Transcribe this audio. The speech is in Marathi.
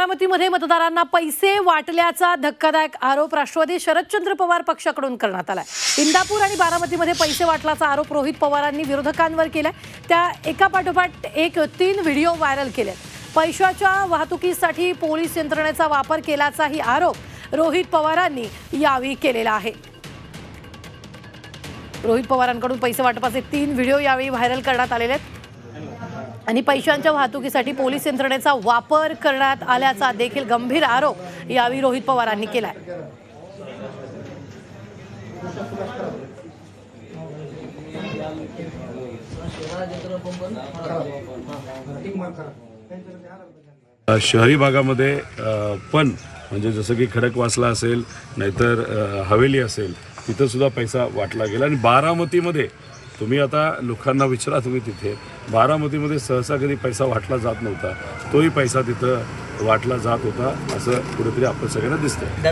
बारामतीमध्ये मतदारांना पैसे वाटल्याचा धक्कादायक आरोप राष्ट्रवादी शरदचंद्र पवार पक्षाकडून करण्यात आलाय। इंदापूर आणि बारामतीमध्ये पैसे वाटल्याचा आरोप रोहित पवारांनी विरोधकांवर केलाय। त्या एकापाठोपाठ एक 3 व्हिडिओ व्हायरल केलेत। पैशाच्या वाहतुकीसाठी पोलीस यंत्रणेचा वापर केल्याचाही आरोप रोहित पवारांनी यावेळी केलेला आहे। रोहित पवारांकडून पैसे वाटपाचे 3 व्हिडिओ यावेळी व्हायरल करण्यात आलेले आहेत आणि पैशांच्या वाहतुकीसाठी पोलीस यंत्रणेचा वापर करण्यात आल्याचा देखील गंभीर आरोप यावेळी रोहित पवारांनी केलाय। शहरी भागामध्ये पण म्हणजे जसं की खडकवासला असेल नाहीतर हवेली असेल तिथं सुद्धा पैसा वाटला गेला। आणि बारामतीमध्ये तुम्ही आता लोकांना विचारा, तुम्ही तिथे बारामतीमध्ये सहसा कधी पैसा वाटला जात नव्हता, तोही पैसा तिथं वाटला जात होता असं कुठेतरी आपल्या सगळ्यांना दिसतंय।